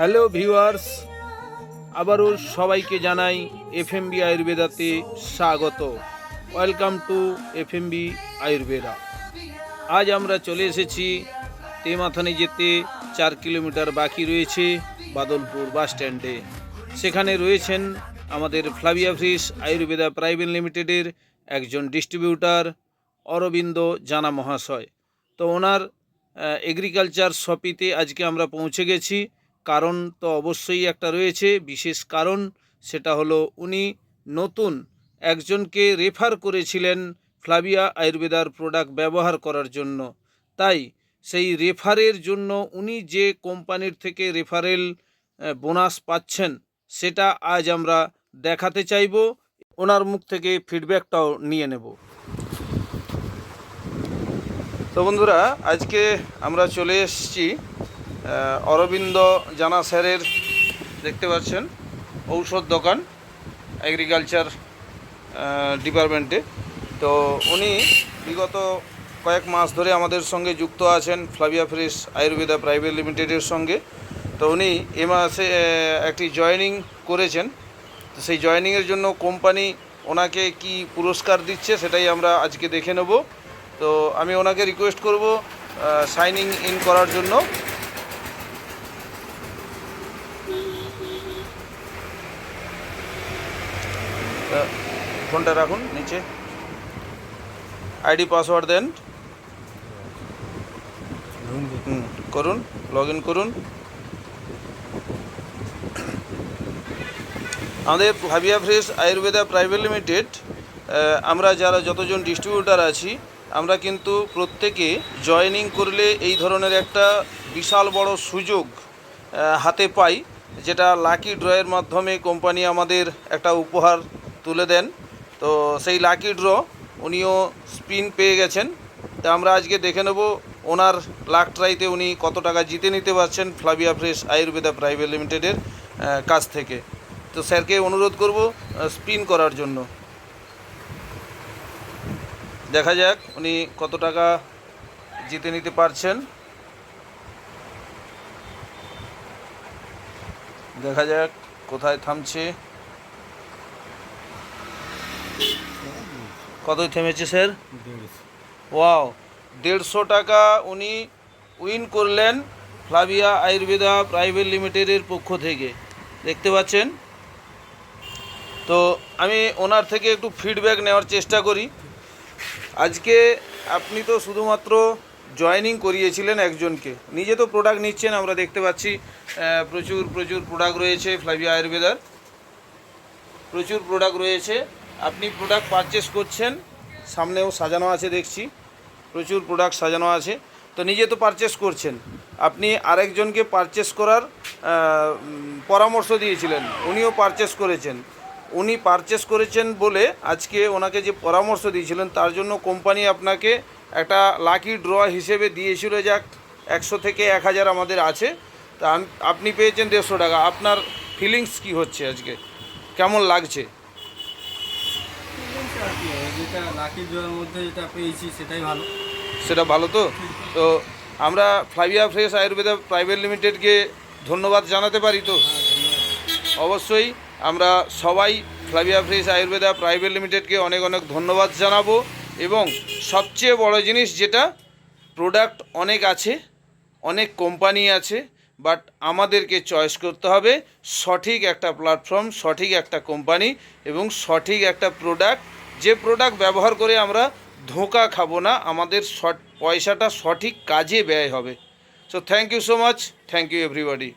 Hello viewers, আবারও সবাইকে জানাই এফএমবি আয়ুর্বেদাতে স্বাগত। Welcome to FMB Ayurveda. আজ আমরা চলে এসেছি তেমাথানে যেতে 4 কিলোমিটার বাকি রয়েছে বাদলপুর বাস স্ট্যান্ডে। সেখানে রয়েছেন আমাদের ফ্লাভিয়া ফ্রিস আয়ুর্বেদা প্রাইভেট লিমিটেডের একজন ডিস্ট্রিবিউটার অরবিন্দ জানা মহাশয়। তো ওনার এগ্রিকালচার শপিতে আজকে আমরা পৌঁছে গেছি। কারণ তো অবশ্যই একটা রয়েছে, বিশেষ কারণ। সেটা হলো উনি নতুন একজনকে রেফার করেছিলেন ফ্লাভিয়া আয়ুর্বেদার প্রোডাক্ট ব্যবহার করার জন্য। তাই সেই রেফারের জন্য উনি যে কোম্পানির থেকে রেফারেল বোনাস পাচ্ছেন সেটা আজ আমরা দেখাতে চাইব, ওনার মুখ থেকে ফিডব্যাকটাও নিয়ে নেব। তো বন্ধুরা, আজকে আমরা চলে এসেছি অরবিন্দ জানা স্যারের, দেখতে পাচ্ছেন, ঔষধ দোকান এগ্রিকালচার ডিপার্টমেন্টে। তো উনি বিগত কয়েক মাস ধরে আমাদের সঙ্গে যুক্ত আছেন ফ্লাভিয়া ফ্রিস আয়ুর্বেদা প্রাইভেট লিমিটেডের সঙ্গে। তো উনি এ মাসে একটি জয়েনিং করেছেন। তো সেই জয়েনিংয়ের জন্য কোম্পানি ওনাকে কি পুরস্কার দিচ্ছে সেটাই আমরা আজকে দেখে নেব। তো আমি ওনাকে রিকোয়েস্ট করব সাইনিং ইন করার জন্য। ফোনটা রাখুন নিচে, আইডি পাসওয়ার্ড দেন, করুন, লগ ইন করুন। আমাদের Flavia Frisch Ayurveda private limited, আমরা যারা যতজন ডিস্ট্রিবিউটার আছি, আমরা কিন্তু প্রত্যেকে জয়েনিং করলে এই ধরনের একটা বিশাল বড় সুযোগ হাতে পাই, যেটা লাকি ড্রয়ের মাধ্যমে কোম্পানি আমাদের একটা উপহার তুলে দেন। তো সেই লাকি ড্র উনিও স্পিন পেয়ে গেছেন। তা আমরা আজকে দেখে নেব ওনার লাক ট্রাইতে উনি কত টাকা জিতে নিতে পারছেন ফ্লাভিয়া ফ্রিস আয়ুর্বেদা প্রাইভেট লিমিটেডের কাছ থেকে। তো স্যারকে অনুরোধ করব স্পিন করার জন্য। দেখা যাক উনি কত টাকা জিতে নিতে পারছেন। দেখা যাক কোথায় থামছে। কতই থেমেছে স্যার? ওয়াও, 150 টাকা উনি উইন করলেন ফ্লাভিয়া আয়ুর্বেদা প্রাইভেট লিমিটেডের পক্ষ থেকে, দেখতে পাচ্ছেন। তো আমি ওনার থেকে একটু ফিডব্যাক নেওয়ার চেষ্টা করি। আজকে আপনি তো শুধুমাত্র জয়েনিং করিয়েছিলেন একজনকে, নিজে তো প্রোডাক্ট নিচ্ছেন, আমরা দেখতে পাচ্ছি প্রচুর প্রোডাক্ট রয়েছে ফ্লাভিয়া আয়ুর্বেদার, প্রচুর প্রোডাক্ট রয়েছে। আপনি প্রোডাক্ট পারচেস করছেন, সামনেও সাজানো আছে দেখছি, প্রচুর প্রোডাক্ট সাজানো আছে। তো নিজে তো পারচেস করছেন, আপনি আরেকজনকে পারচেস করার পরামর্শ দিয়েছিলেন, উনিও পারচেস করেছেন। উনি পারচেস করেছেন বলে আজকে ওনাকে যে পরামর্শ দিয়েছিলেন তার জন্য কোম্পানি আপনাকে একটা লাকি ড্র হিসেবে দিয়েছিল। যাক, 100 থেকে 1000 আমাদের আছে। তা আপনি পেয়েছেন 150 টাকা। আপনার ফিলিংস কি হচ্ছে, আজকে কেমন লাগছে? যেটা লাকি ড্রয়ের মধ্যে যেটা পেয়েছি সেটাই ভালো। সেটা ভালো। তো আমরা ফ্লাভিয়া ফ্রিস আয়ুর্বেদা প্রাইভেট লিমিটেডকে ধন্যবাদ জানাতে পারি তো? অবশ্যই আমরা সবাই ফ্লাভিয়া ফ্রিস আয়ুর্বেদা প্রাইভেট লিমিটেডকে অনেক অনেক ধন্যবাদ জানাবো। এবং সবচেয়ে বড় জিনিস যেটা, প্রোডাক্ট অনেক আছে, অনেক কোম্পানি আছে, বাট আমাদেরকে চয়েস করতে হবে সঠিক একটা প্ল্যাটফর্ম, সঠিক একটা কোম্পানি এবং সঠিক একটা প্রোডাক্ট, যে প্রোডাক্ট ব্যবহার করে আমরা ধোঁকা খাবো না, আমাদের পয়সাটা সঠিক কাজে ব্যয় হবে। So thank you so much, thank you everybody.